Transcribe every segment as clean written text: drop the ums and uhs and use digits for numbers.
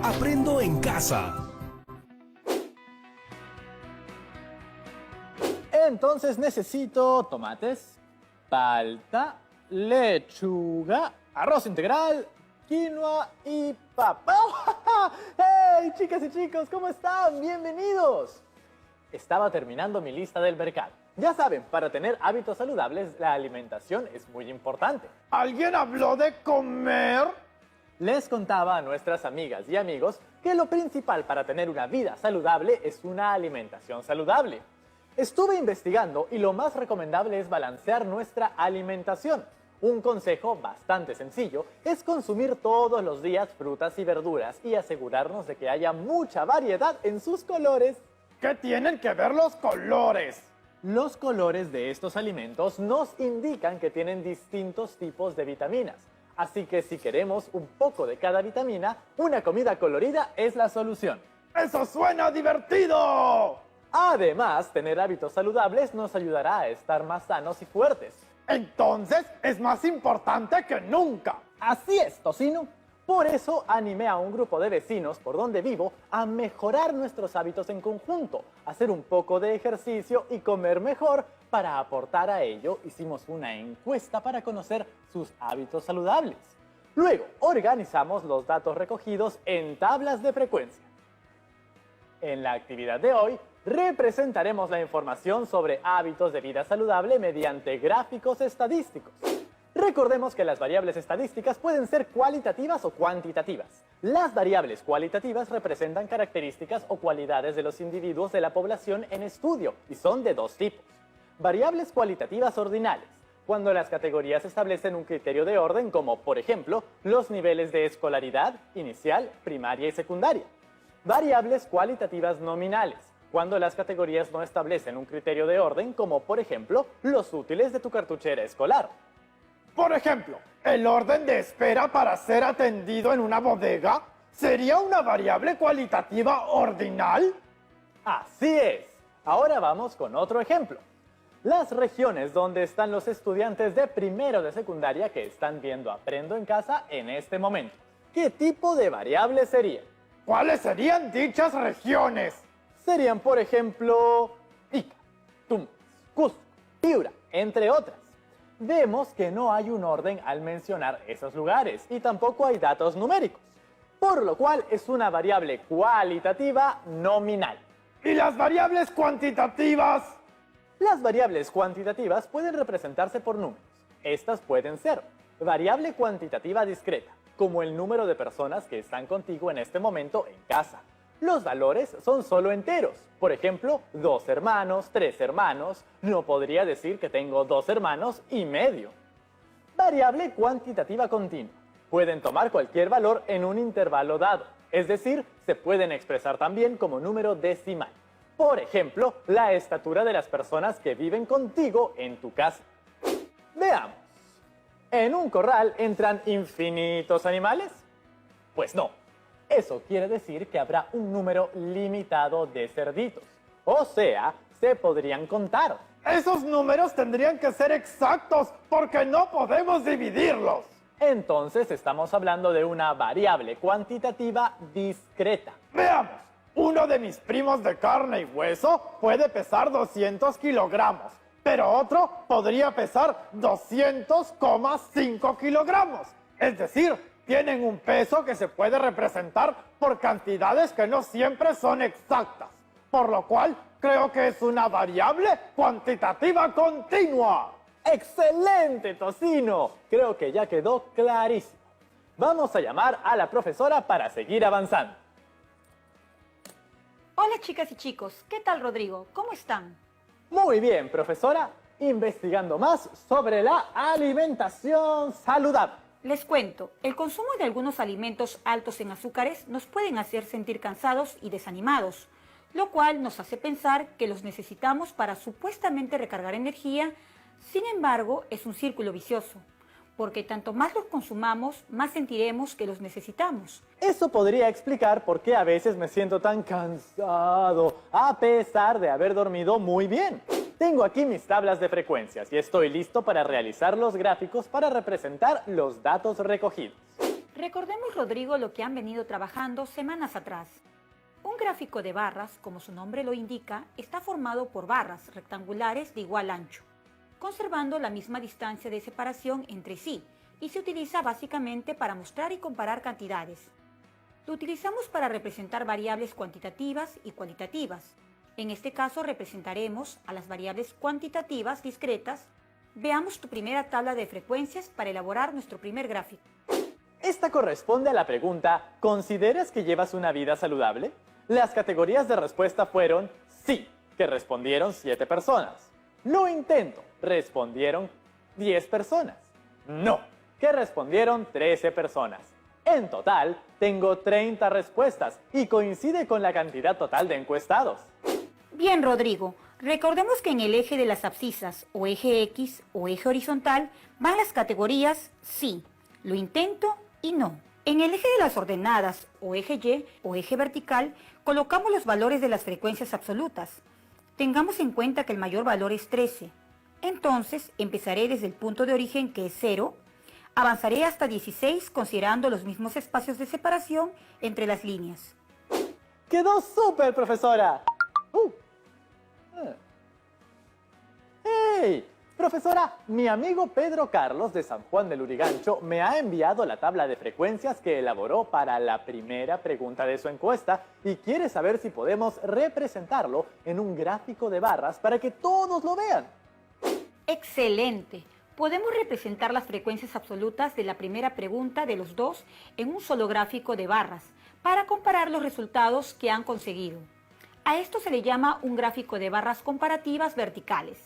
Aprendo en casa. Entonces necesito tomates, palta, lechuga, arroz integral, quinoa y papa. ¡Hey, chicas y chicos! ¿Cómo están? ¡Bienvenidos! Estaba terminando mi lista del mercado. Ya saben, para tener hábitos saludables, la alimentación es muy importante. ¿Alguien habló de comer? Les contaba a nuestras amigas y amigos que lo principal para tener una vida saludable es una alimentación saludable. Estuve investigando y lo más recomendable es balancear nuestra alimentación. Un consejo bastante sencillo es consumir todos los días frutas y verduras y asegurarnos de que haya mucha variedad en sus colores. ¿Qué tienen que ver los colores? Los colores de estos alimentos nos indican que tienen distintos tipos de vitaminas. Así que si queremos un poco de cada vitamina, una comida colorida es la solución. ¡Eso suena divertido! Además, tener hábitos saludables nos ayudará a estar más sanos y fuertes. Entonces, es más importante que nunca. Así es, Tocino. Por eso animé a un grupo de vecinos por donde vivo a mejorar nuestros hábitos en conjunto, hacer un poco de ejercicio y comer mejor. Para aportar a ello, hicimos una encuesta para conocer sus hábitos saludables. Luego, organizamos los datos recogidos en tablas de frecuencia. En la actividad de hoy, representaremos la información sobre hábitos de vida saludable mediante gráficos estadísticos. Recordemos que las variables estadísticas pueden ser cualitativas o cuantitativas. Las variables cualitativas representan características o cualidades de los individuos de la población en estudio y son de dos tipos. Variables cualitativas ordinales, cuando las categorías establecen un criterio de orden como, por ejemplo, los niveles de escolaridad, inicial, primaria y secundaria. Variables cualitativas nominales, cuando las categorías no establecen un criterio de orden como, por ejemplo, los útiles de tu cartuchera escolar. Por ejemplo, el orden de espera para ser atendido en una bodega sería una variable cualitativa ordinal. Así es. Ahora vamos con otro ejemplo. Las regiones donde están los estudiantes de primero de secundaria que están viendo Aprendo en Casa en este momento. ¿Qué tipo de variable sería? ¿Cuáles serían dichas regiones? Serían, por ejemplo, Ica, Tumbes, Cusco, Piura, entre otras. Vemos que no hay un orden al mencionar esos lugares y tampoco hay datos numéricos, por lo cual es una variable cualitativa nominal. ¿Y las variables cuantitativas? Las variables cuantitativas pueden representarse por números. Estas pueden ser variable cuantitativa discreta, como el número de personas que están contigo en este momento en casa. Los valores son solo enteros. Por ejemplo, 2 hermanos, 3 hermanos. No podría decir que tengo 2 hermanos y medio. Variable cuantitativa continua. Pueden tomar cualquier valor en un intervalo dado. Es decir, se pueden expresar también como número decimal. Por ejemplo, la estatura de las personas que viven contigo en tu casa. Veamos. ¿En un corral entran infinitos animales? Pues no. Eso quiere decir que habrá un número limitado de cerditos. O sea, se podrían contar. Esos números tendrían que ser exactos porque no podemos dividirlos. Entonces estamos hablando de una variable cuantitativa discreta. Veamos. Uno de mis primos de carne y hueso puede pesar 200 kilogramos, pero otro podría pesar 200,5 kilogramos. Es decir, tienen un peso que se puede representar por cantidades que no siempre son exactas, por lo cual creo que es una variable cuantitativa continua. ¡Excelente, Tocino! Creo que ya quedó clarísimo. Vamos a llamar a la profesora para seguir avanzando. Hola chicas y chicos, ¿qué tal Rodrigo? ¿Cómo están? Muy bien, profesora. Investigando más sobre la alimentación saludable. Les cuento, el consumo de algunos alimentos altos en azúcares nos pueden hacer sentir cansados y desanimados, lo cual nos hace pensar que los necesitamos para supuestamente recargar energía. Sin embargo, es un círculo vicioso, porque tanto más los consumamos, más sentiremos que los necesitamos. Eso podría explicar por qué a veces me siento tan cansado, a pesar de haber dormido muy bien. Tengo aquí mis tablas de frecuencias y estoy listo para realizar los gráficos para representar los datos recogidos. Recordemos, Rodrigo, lo que han venido trabajando semanas atrás. Un gráfico de barras, como su nombre lo indica, está formado por barras rectangulares de igual ancho, conservando la misma distancia de separación entre sí, y se utiliza básicamente para mostrar y comparar cantidades. Lo utilizamos para representar variables cuantitativas y cualitativas. En este caso representaremos a las variables cuantitativas discretas. Veamos tu primera tabla de frecuencias para elaborar nuestro primer gráfico. Esta corresponde a la pregunta, ¿consideras que llevas una vida saludable? Las categorías de respuesta fueron sí, que respondieron 7 personas. Lo intento, respondieron 10 personas. No, que respondieron 13 personas. En total, tengo 30 respuestas y coincide con la cantidad total de encuestados. Bien, Rodrigo, recordemos que en el eje de las abscisas, o eje X, o eje horizontal, van las categorías sí, lo intento y no. En el eje de las ordenadas, o eje Y, o eje vertical, colocamos los valores de las frecuencias absolutas. Tengamos en cuenta que el mayor valor es 13. Entonces, empezaré desde el punto de origen, que es 0, avanzaré hasta 16 considerando los mismos espacios de separación entre las líneas. ¡Quedó súper, profesora! ¡Hey! Profesora, mi amigo Pedro Carlos de San Juan del Lurigancho me ha enviado la tabla de frecuencias que elaboró para la primera pregunta de su encuesta y quiere saber si podemos representarlo en un gráfico de barras para que todos lo vean. ¡Excelente! Podemos representar las frecuencias absolutas de la primera pregunta de los dos en un solo gráfico de barras para comparar los resultados que han conseguido. A esto se le llama un gráfico de barras comparativas verticales.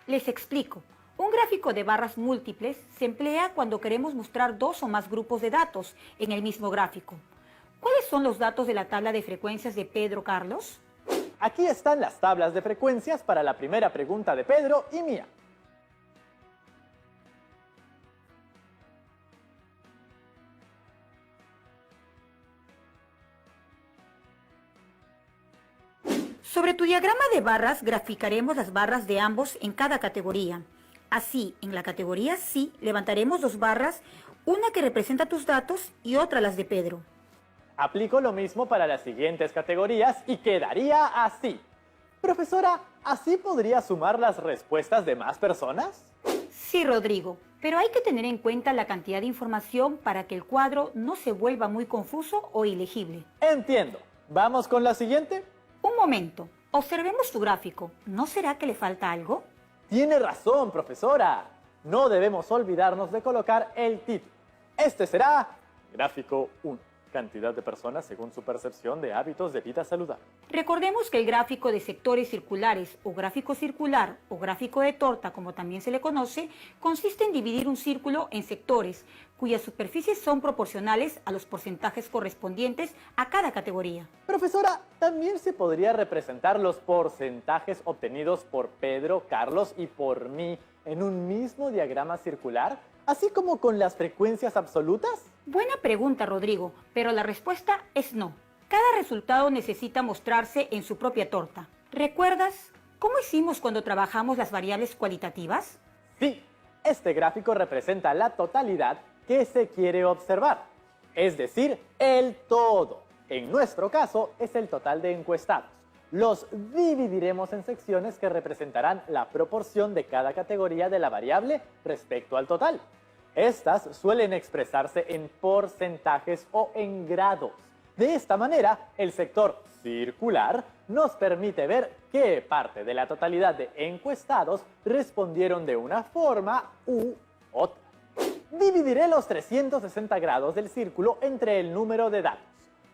Les explico. Un gráfico de barras múltiples se emplea cuando queremos mostrar dos o más grupos de datos en el mismo gráfico. ¿Cuáles son los datos de la tabla de frecuencias de Pedro Carlos? Aquí están las tablas de frecuencias para la primera pregunta de Pedro y mía. Sobre tu diagrama de barras graficaremos las barras de ambos en cada categoría. Así, en la categoría sí, levantaremos 2 barras, una que representa tus datos y otra las de Pedro. Aplico lo mismo para las siguientes categorías y quedaría así. Profesora, ¿así podría sumar las respuestas de más personas? Sí, Rodrigo, pero hay que tener en cuenta la cantidad de información para que el cuadro no se vuelva muy confuso o ilegible. Entiendo. ¿Vamos con la siguiente? Un momento, observemos tu gráfico. ¿No será que le falta algo? Tiene razón, profesora. No debemos olvidarnos de colocar el título. Este será gráfico 1. Cantidad de personas según su percepción de hábitos de vida saludable. Recordemos que el gráfico de sectores circulares o gráfico circular o gráfico de torta, como también se le conoce, consiste en dividir un círculo en sectores cuyas superficies son proporcionales a los porcentajes correspondientes a cada categoría. Profesora, también se podría representar los porcentajes obtenidos por Pedro, Carlos y por mí en un mismo diagrama circular, así como con las frecuencias absolutas. Buena pregunta, Rodrigo, pero la respuesta es no. Cada resultado necesita mostrarse en su propia torta. ¿Recuerdas cómo hicimos cuando trabajamos las variables cualitativas? Sí, este gráfico representa la totalidad que se quiere observar, es decir, el todo. En nuestro caso, es el total de encuestados. Los dividiremos en secciones que representarán la proporción de cada categoría de la variable respecto al total. Estas suelen expresarse en porcentajes o en grados. De esta manera, el sector circular nos permite ver qué parte de la totalidad de encuestados respondieron de una forma u otra. Dividiré los 360 grados del círculo entre el número de datos.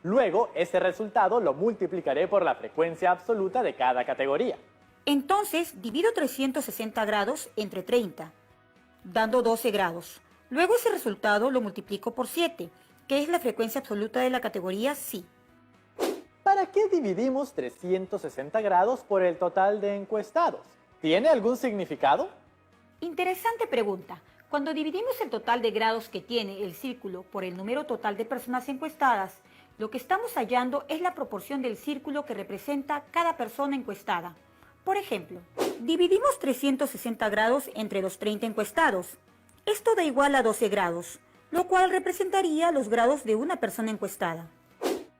Luego, ese resultado lo multiplicaré por la frecuencia absoluta de cada categoría. Entonces, divido 360 grados entre 30, dando 12 grados. Luego ese resultado lo multiplico por 7, que es la frecuencia absoluta de la categoría sí. ¿Para qué dividimos 360 grados por el total de encuestados? ¿Tiene algún significado? Interesante pregunta. Cuando dividimos el total de grados que tiene el círculo por el número total de personas encuestadas, lo que estamos hallando es la proporción del círculo que representa cada persona encuestada. Por ejemplo, dividimos 360 grados entre los 30 encuestados. Esto da igual a 12 grados. lo cual representaría los grados de una persona encuestada.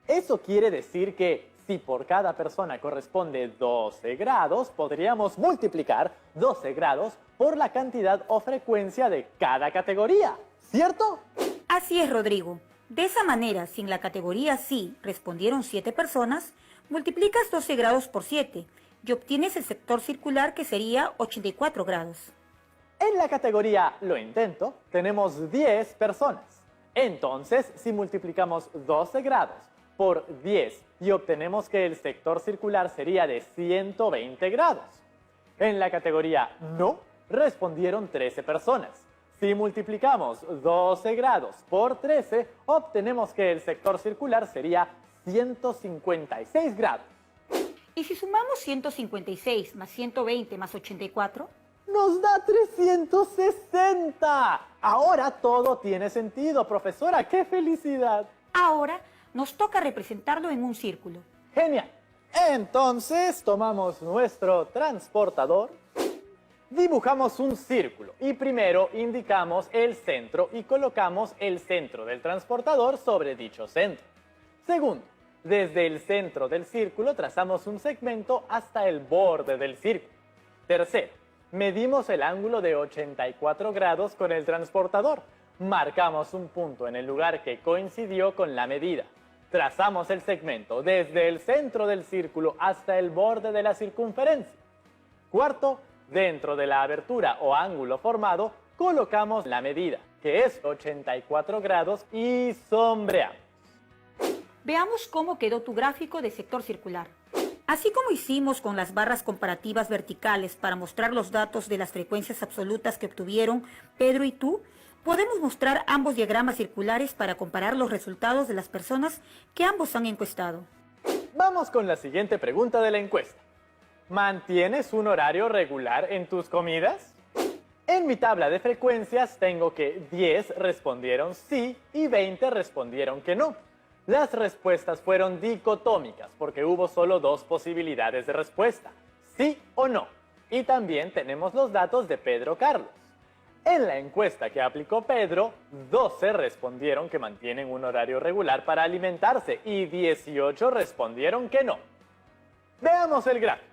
Eso quiere decir que si por cada persona corresponde 12 grados, podríamos multiplicar 12 grados por la cantidad o frecuencia de cada categoría, ¿cierto? Así es, Rodrigo. De esa manera, si en la categoría sí respondieron 7 personas, multiplicas 12 grados por 7 y obtienes el sector circular, que sería 84 grados. En la categoría Lo intento, tenemos 10 personas. Entonces, si multiplicamos 12 grados por 10 y obtenemos que el sector circular sería de 120 grados. En la categoría No, respondieron 13 personas. Si multiplicamos 12 grados por 13, obtenemos que el sector circular sería 156 grados. ¿Y si sumamos 156 más 120 más 84? ¡Nos da 360! Ahora todo tiene sentido, profesora. ¡Qué felicidad! Ahora nos toca representarlo en un círculo. ¡Genial! Entonces tomamos nuestro transportador, dibujamos un círculo y primero indicamos el centro y colocamos el centro del transportador sobre dicho centro. Segundo, desde el centro del círculo trazamos un segmento hasta el borde del círculo. Tercero, medimos el ángulo de 84 grados con el transportador. Marcamos un punto en el lugar que coincidió con la medida. Trazamos el segmento desde el centro del círculo hasta el borde de la circunferencia. Cuarto, dentro de la abertura o ángulo formado, colocamos la medida, que es 84 grados, y sombreamos. Veamos cómo quedó tu gráfico de sector circular. Así como hicimos con las barras comparativas verticales para mostrar los datos de las frecuencias absolutas que obtuvieron Pedro y tú, podemos mostrar ambos diagramas circulares para comparar los resultados de las personas que ambos han encuestado. Vamos con la siguiente pregunta de la encuesta. ¿Mantienes un horario regular en tus comidas? En mi tabla de frecuencias tengo que 10 respondieron sí y 20 respondieron que no. Las respuestas fueron dicotómicas porque hubo solo 2 posibilidades de respuesta, sí o no. Y también tenemos los datos de Pedro Carlos. En la encuesta que aplicó Pedro, 12 respondieron que mantienen un horario regular para alimentarse y 18 respondieron que no. Veamos el gráfico.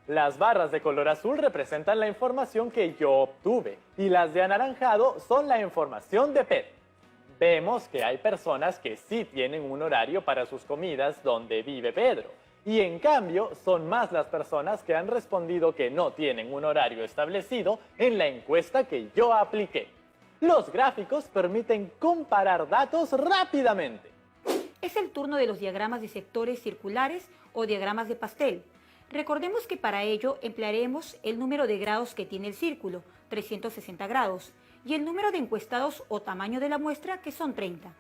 Las barras de color azul representan la información que yo obtuve y las de anaranjado son la información de Pedro. Vemos que hay personas que sí tienen un horario para sus comidas donde vive Pedro, y en cambio son más las personas que han respondido que no tienen un horario establecido en la encuesta que yo apliqué. Los gráficos permiten comparar datos rápidamente. Es el turno de los diagramas de sectores circulares o diagramas de pastel. Recordemos que para ello emplearemos el número de grados que tiene el círculo, 360 grados, y el número de encuestados o tamaño de la muestra, que son 30.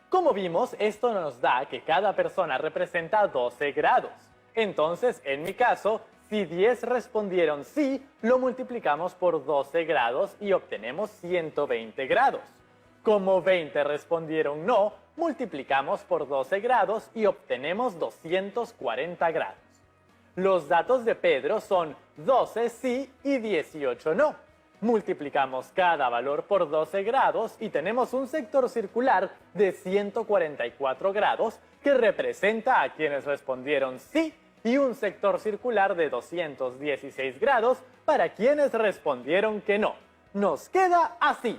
Como vimos, esto nos da que cada persona representa 12 grados. Entonces, en mi caso, si 10 respondieron sí, lo multiplicamos por 12 grados y obtenemos 120 grados. Como 20 respondieron no, multiplicamos por 12 grados y obtenemos 240 grados. Los datos de Pedro son 12 sí y 18 no. Multiplicamos cada valor por 12 grados y tenemos un sector circular de 144 grados que representa a quienes respondieron sí y un sector circular de 216 grados para quienes respondieron que no. Nos queda así.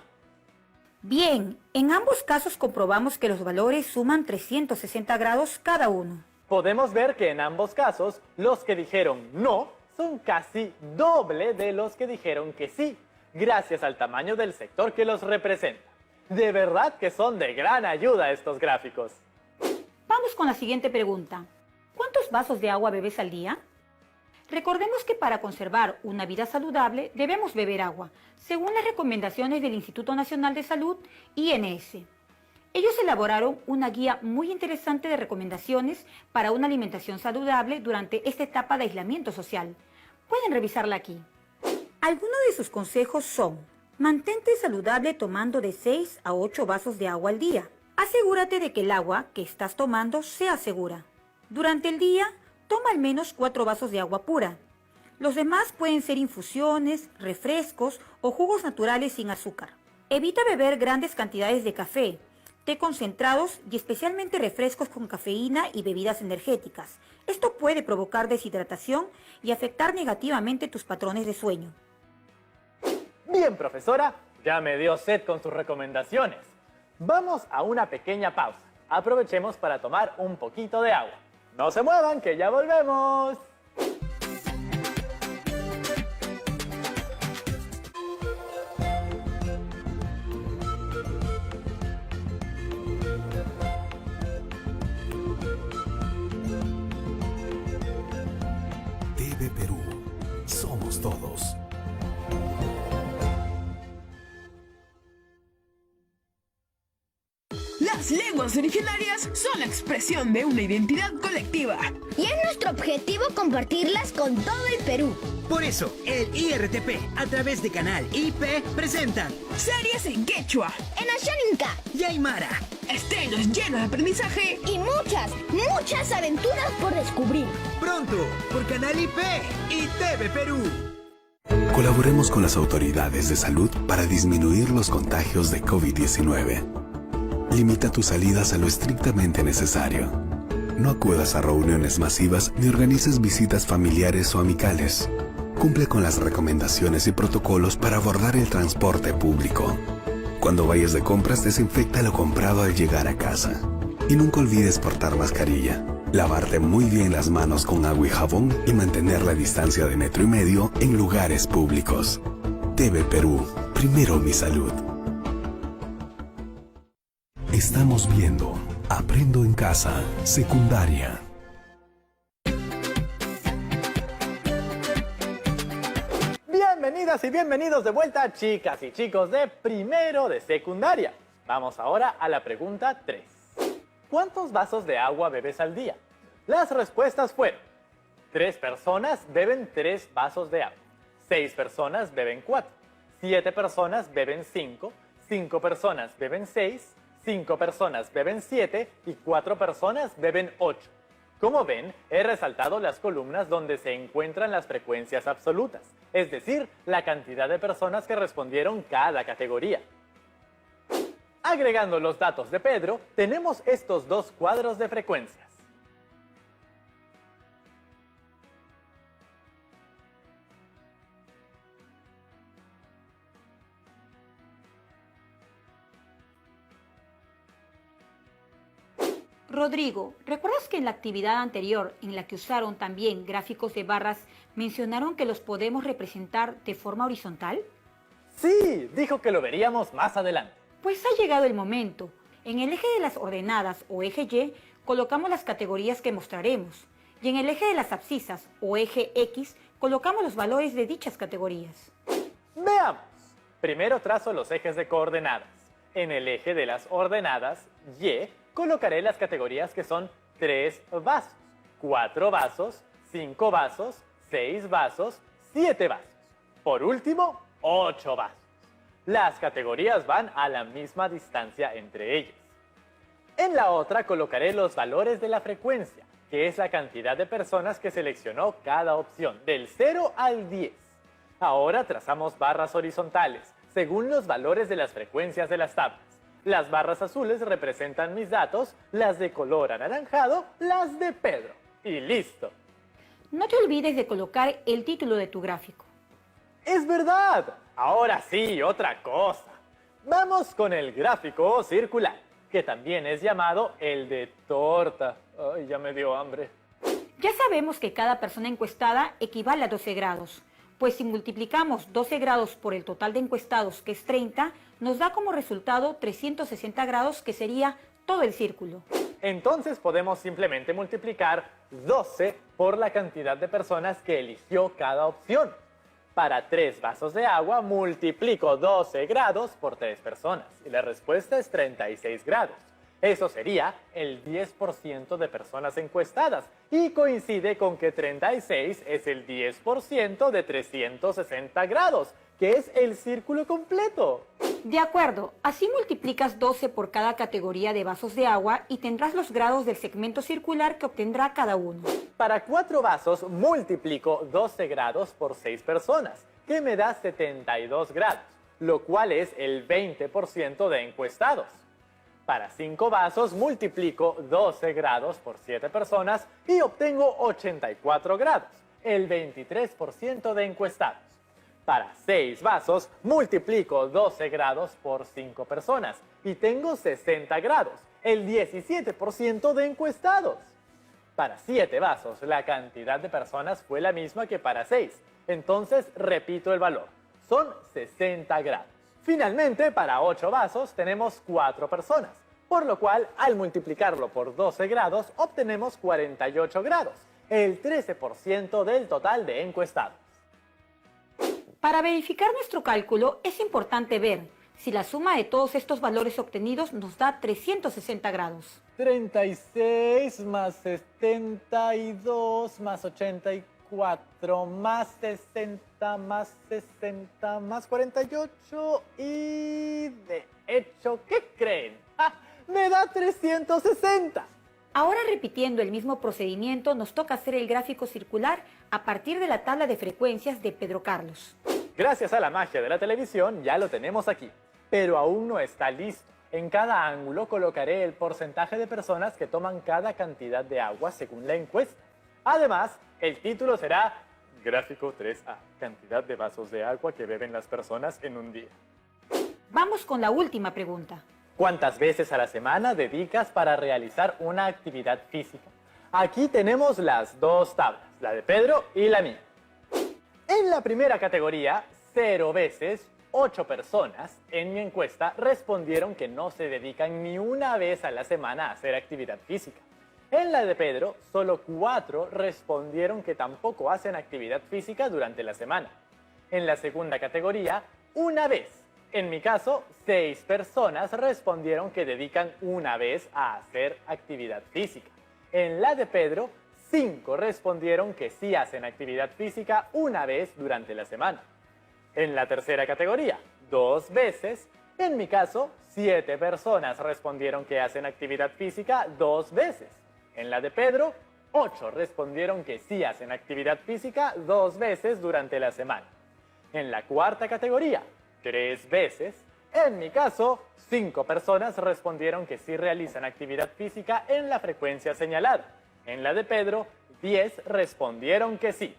Bien, en ambos casos comprobamos que los valores suman 360 grados cada uno. Podemos ver que en ambos casos los que dijeron no son casi doble de los que dijeron que sí, gracias al tamaño del sector que los representa. De verdad que son de gran ayuda estos gráficos. Vamos con la siguiente pregunta. ¿Cuántos vasos de agua bebes al día? Recordemos que para conservar una vida saludable debemos beber agua, según las recomendaciones del Instituto Nacional de Salud, INS. Ellos elaboraron una guía muy interesante de recomendaciones para una alimentación saludable durante esta etapa de aislamiento social. Pueden revisarla aquí. Algunos de sus consejos son: mantente saludable tomando de 6 a 8 vasos de agua al día. Asegúrate de que el agua que estás tomando sea segura. Durante el día, toma al menos 4 vasos de agua pura. Los demás pueden ser infusiones, refrescos o jugos naturales sin azúcar. Evita beber grandes cantidades de café, té concentrados y especialmente refrescos con cafeína y bebidas energéticas. Esto puede provocar deshidratación y afectar negativamente tus patrones de sueño. Bien, profesora, ya me dio sed con sus recomendaciones. Vamos a una pequeña pausa. Aprovechemos para tomar un poquito de agua. No se muevan, que ya volvemos. TV Perú. Somos todos. Las lenguas originarias son la expresión de una identidad colectiva. Y es nuestro objetivo compartirlas con todo el Perú. Por eso, el IRTP, a través de Canal IP, presenta Series en quechua, En Ashaninka. y Aymara. estrenos llenos de aprendizaje. Y muchas aventuras por descubrir. Pronto, por Canal IP y TV Perú. Colaboremos con las autoridades de salud para disminuir los contagios de COVID-19. Limita tus salidas a lo estrictamente necesario. No acudas a reuniones masivas ni organices visitas familiares o amicales. Cumple con las recomendaciones y protocolos para abordar el transporte público. Cuando vayas de compras, desinfecta lo comprado al llegar a casa. Y nunca olvides portar mascarilla. Lavarte muy bien las manos con agua y jabón y mantener la distancia de 1,5 metros en lugares públicos. TV Perú, primero mi salud. Estamos viendo Aprendo en Casa, secundaria. Bienvenidas y bienvenidos de vuelta, chicas y chicos de primero de secundaria. Vamos ahora a la pregunta 3. ¿Cuántos vasos de agua bebes al día? Las respuestas fueron: 3 personas beben 3 vasos de agua, 6 personas beben 4, 7 personas beben 5, 5 personas beben 6, 5 personas beben 7 y 4 personas beben 8. Como ven, he resaltado las columnas donde se encuentran las frecuencias absolutas, es decir, la cantidad de personas que respondieron cada categoría. Agregando los datos de Pedro, tenemos estos 2 cuadros de frecuencias. Rodrigo, ¿recuerdas que en la actividad anterior, en la que usaron también gráficos de barras, mencionaron que los podemos representar de forma horizontal? Sí, dijo que lo veríamos más adelante. Pues ha llegado el momento. En el eje de las ordenadas o eje Y, colocamos las categorías que mostraremos. Y en el eje de las abscisas o eje X, colocamos los valores de dichas categorías. Veamos. Primero trazo los ejes de coordenadas. En el eje de las ordenadas, Y, colocaré las categorías que son 3 vasos, 4 vasos, 5 vasos, 6 vasos, 7 vasos. Por último, 8 vasos. Las categorías van a la misma distancia entre ellas. En la otra colocaré los valores de la frecuencia, que es la cantidad de personas que seleccionó cada opción, del 0 al 10. Ahora trazamos barras horizontales, según los valores de las frecuencias de las tablas. Las barras azules representan mis datos, las de color anaranjado, las de Pedro. Y listo. No te olvides de colocar el título de tu gráfico. ¡Es verdad! Ahora sí, otra cosa. Vamos con el gráfico circular, que también es llamado el de torta. Ay, ya me dio hambre. Ya sabemos que cada persona encuestada equivale a 12 grados, pues si multiplicamos 12 grados por el total de encuestados, que es 30, nos da como resultado 360 grados, que sería todo el círculo. Entonces podemos simplemente multiplicar 12 por la cantidad de personas que eligió cada opción. Para 3 vasos de agua multiplico 12 grados por 3 personas y la respuesta es 36 grados. Eso sería el 10% de personas encuestadas y coincide con que 36 es el 10% de 360 grados, que es el círculo completo. De acuerdo, así multiplicas 12 por cada categoría de vasos de agua y tendrás los grados del segmento circular que obtendrá cada uno. Para 4 vasos multiplico 12 grados por 6 personas, que me da 72 grados. lo cual es el 20% de encuestados. Para 5 vasos multiplico 12 grados por 7 personas y obtengo 84 grados, el 23% de encuestados. Para 6 vasos multiplico 12 grados por 5 personas y tengo 60 grados, el 17% de encuestados. Para 7 vasos la cantidad de personas fue la misma que para 6, entonces repito el valor, son 60 grados. Finalmente, para 8 vasos tenemos 4 personas, por lo cual al multiplicarlo por 12 grados obtenemos 48 grados, el 13% del total de encuestados. Para verificar nuestro cálculo es importante ver si la suma de todos estos valores obtenidos nos da 360 grados. 36 más 72 más 84 más 60 más 60 más 48 y de hecho, ¿qué creen? ¡Ah! ¡Me da 360! Ahora, repitiendo el mismo procedimiento, nos toca hacer el gráfico circular a partir de la tabla de frecuencias de Pedro Carlos. Gracias a la magia de la televisión ya lo tenemos aquí, pero aún no está listo. En cada ángulo colocaré el porcentaje de personas que toman cada cantidad de agua según la encuesta. Además, el título será Gráfico 3A, cantidad de vasos de agua que beben las personas en un día. Vamos con la última pregunta. ¿Cuántas veces a la semana dedicas para realizar una actividad física? Aquí tenemos las dos tablas, la de Pedro y la mía. En la primera categoría, 0 veces, 8 personas en mi encuesta respondieron que no se dedican ni una vez a la semana a hacer actividad física. En la de Pedro, solo 4 respondieron que tampoco hacen actividad física durante la semana. En la segunda categoría, una vez. En mi caso, 6 personas respondieron que dedican una vez a hacer actividad física. En la de Pedro, 5 respondieron que sí hacen actividad física una vez durante la semana. En la tercera categoría, 2 veces. En mi caso, 7 personas respondieron que hacen actividad física 2 veces. En la de Pedro, 8 respondieron que sí hacen actividad física 2 veces durante la semana. En la cuarta categoría, 3 veces. En mi caso, 5 personas respondieron que sí realizan actividad física en la frecuencia señalada. En la de Pedro, 10 respondieron que sí.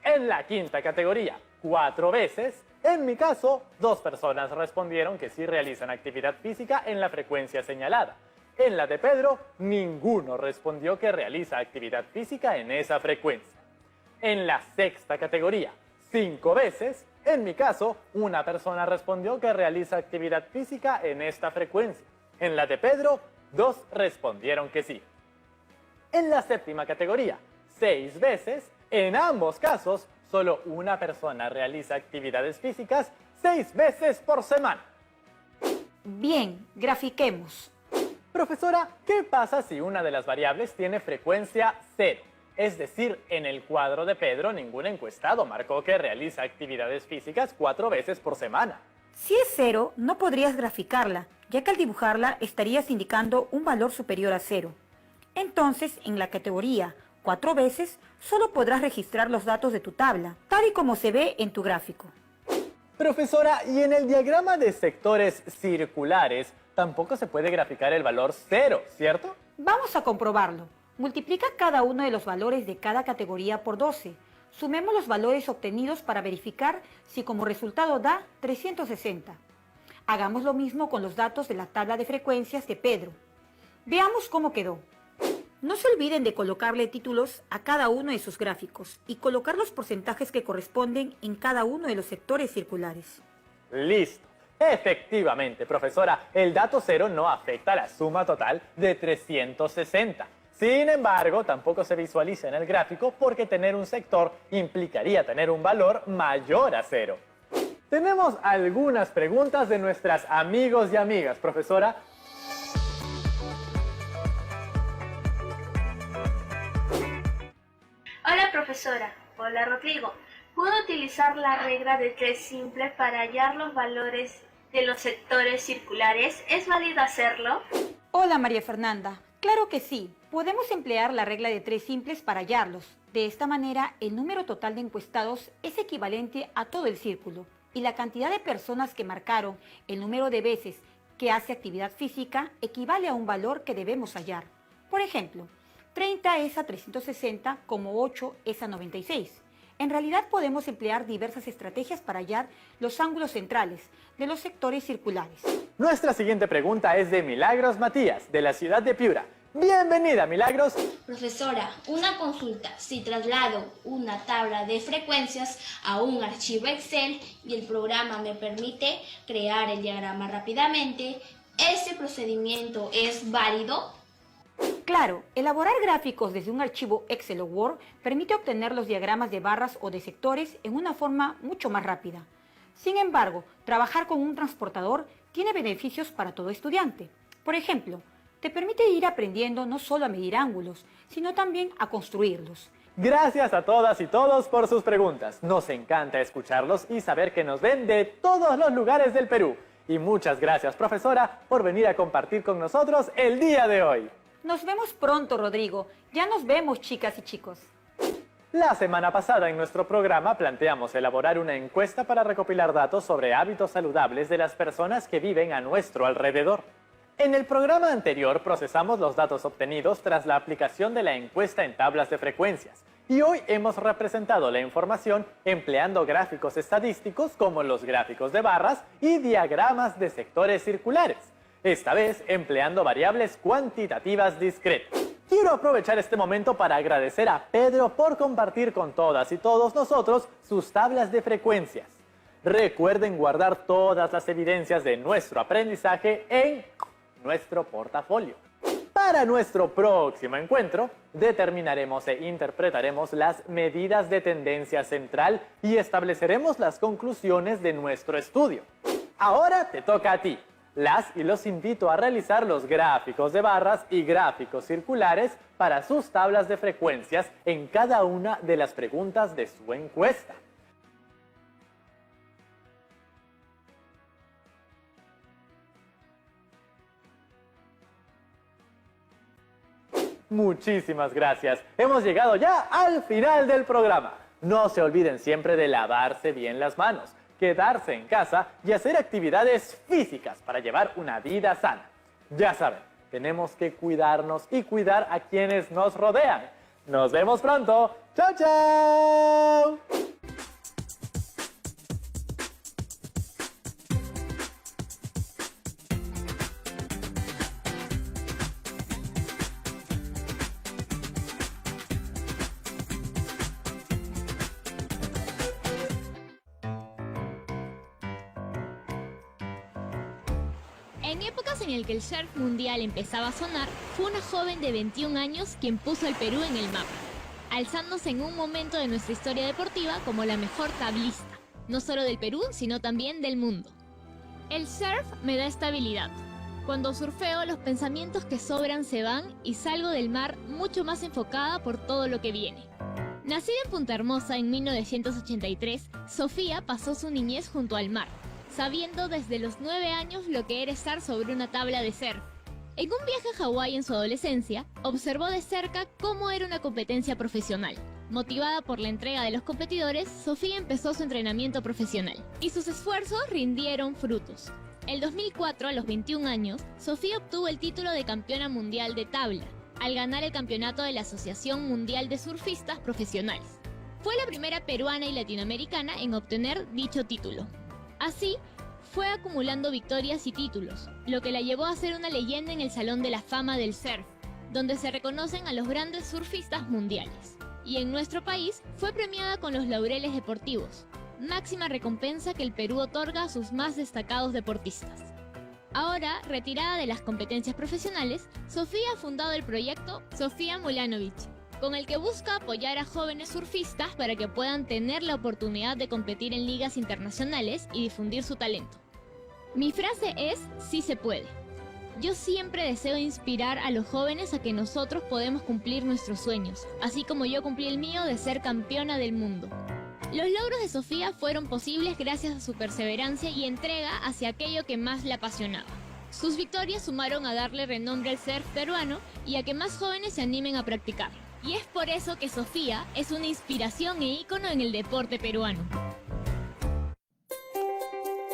En la quinta categoría, 4 veces. En mi caso, 2 personas respondieron que sí realizan actividad física en la frecuencia señalada. En la de Pedro, ninguno respondió que realiza actividad física en esa frecuencia. En la sexta categoría, 5 veces. En mi caso, una persona respondió que realiza actividad física en esta frecuencia. En la de Pedro, 2 respondieron que sí. En la séptima categoría, 6 veces. En ambos casos, solo una persona realiza actividades físicas 6 veces por semana. Bien, grafiquemos. Profesora, ¿qué pasa si una de las variables tiene frecuencia 0? Es decir, en el cuadro de Pedro ningún encuestado marcó que realiza actividades físicas 4 veces por semana. Si es 0, no podrías graficarla, ya que al dibujarla estarías indicando un valor superior a 0. Entonces, en la categoría 4 veces, solo podrás registrar los datos de tu tabla, tal y como se ve en tu gráfico. Profesora, y en el diagrama de sectores circulares tampoco se puede graficar el valor 0, ¿cierto? Vamos a comprobarlo. Multiplica cada uno de los valores de cada categoría por 12. Sumemos los valores obtenidos para verificar si como resultado da 360. Hagamos lo mismo con los datos de la tabla de frecuencias de Pedro. Veamos cómo quedó. No se olviden de colocarle títulos a cada uno de sus gráficos y colocar los porcentajes que corresponden en cada uno de los sectores circulares. Listo. Efectivamente, profesora, el dato 0 no afecta a la suma total de 360. Sin embargo, tampoco se visualiza en el gráfico porque tener un sector implicaría tener un valor mayor a 0. Tenemos algunas preguntas de nuestras amigos y amigas, profesora. Hola profesora, hola Rodrigo. ¿Puedo utilizar la regla de 3 simple para hallar los valores de los sectores circulares? ¿Es válido hacerlo? Hola María Fernanda, claro que sí. Podemos emplear la regla de 3 simples para hallarlos. De esta manera, el número total de encuestados es equivalente a todo el círculo. y la cantidad de personas que marcaron el número de veces que hace actividad física equivale a un valor que debemos hallar. Por ejemplo, 30 es a 360 como 8 es a 96. En realidad podemos emplear diversas estrategias para hallar los ángulos centrales de los sectores circulares. Nuestra siguiente pregunta es de Milagros Matías, de la ciudad de Piura. Bienvenida, Milagros. Profesora, una consulta. Si traslado una tabla de frecuencias a un archivo Excel y el programa me permite crear el diagrama rápidamente, ¿ese procedimiento es válido? Claro, elaborar gráficos desde un archivo Excel o Word permite obtener los diagramas de barras o de sectores en una forma mucho más rápida. Sin embargo, trabajar con un transportador tiene beneficios para todo estudiante. Por ejemplo, te permite ir aprendiendo no solo a medir ángulos, sino también a construirlos. Gracias a todas y todos por sus preguntas. Nos encanta escucharlos y saber que nos ven de todos los lugares del Perú. Y muchas gracias, profesora, por venir a compartir con nosotros el día de hoy. Nos vemos pronto, Rodrigo. Ya nos vemos, chicas y chicos. La semana pasada en nuestro programa planteamos elaborar una encuesta para recopilar datos sobre hábitos saludables de las personas que viven a nuestro alrededor. En el programa anterior procesamos los datos obtenidos tras la aplicación de la encuesta en tablas de frecuencias y hoy hemos representado la información empleando gráficos estadísticos como los gráficos de barras y diagramas de sectores circulares. Esta vez empleando variables cuantitativas discretas. Quiero aprovechar este momento para agradecer a Pedro por compartir con todas y todos nosotros sus tablas de frecuencias. Recuerden guardar todas las evidencias de nuestro aprendizaje en nuestro portafolio. Para nuestro próximo encuentro, determinaremos e interpretaremos las medidas de tendencia central y estableceremos las conclusiones de nuestro estudio. Ahora te toca a ti. Las y los invito a realizar los gráficos de barras y gráficos circulares para sus tablas de frecuencias en cada una de las preguntas de su encuesta. Muchísimas gracias. Hemos llegado ya al final del programa. No se olviden siempre de lavarse bien las manos, quedarse en casa y hacer actividades físicas para llevar una vida sana. Ya saben, tenemos que cuidarnos y cuidar a quienes nos rodean. Nos vemos pronto. ¡Chao, chao! En épocas en el que el surf mundial empezaba a sonar, fue una joven de 21 años quien puso al Perú en el mapa, alzándose en un momento de nuestra historia deportiva como la mejor tablista, no solo del Perú, sino también del mundo. El surf me da estabilidad. Cuando surfeo, los pensamientos que sobran se van y salgo del mar mucho más enfocada por todo lo que viene. Nacida en Punta Hermosa en 1983, Sofía pasó su niñez junto al mar, sabiendo desde los 9 años lo que era estar sobre una tabla de surf. En un viaje a Hawái en su adolescencia, observó de cerca cómo era una competencia profesional. Motivada por la entrega de los competidores, Sofía empezó su entrenamiento profesional, y sus esfuerzos rindieron frutos. El 2004, a los 21 años, Sofía obtuvo el título de campeona mundial de tabla, al ganar el campeonato de la Asociación Mundial de Surfistas Profesionales. Fue la primera peruana y latinoamericana en obtener dicho título. Así, fue acumulando victorias y títulos, lo que la llevó a ser una leyenda en el Salón de la Fama del Surf, donde se reconocen a los grandes surfistas mundiales. Y en nuestro país fue premiada con los Laureles Deportivos, máxima recompensa que el Perú otorga a sus más destacados deportistas. Ahora, retirada de las competencias profesionales, Sofía ha fundado el proyecto Sofía Mulanovic, con el que busca apoyar a jóvenes surfistas para que puedan tener la oportunidad de competir en ligas internacionales y difundir su talento. Mi frase es: sí se puede. Yo siempre deseo inspirar a los jóvenes a que nosotros podemos cumplir nuestros sueños, así como yo cumplí el mío de ser campeona del mundo. Los logros de Sofía fueron posibles gracias a su perseverancia y entrega hacia aquello que más la apasionaba. Sus victorias sumaron a darle renombre al surf peruano y a que más jóvenes se animen a practicar. Y es por eso que Sofía es una inspiración e ícono en el deporte peruano.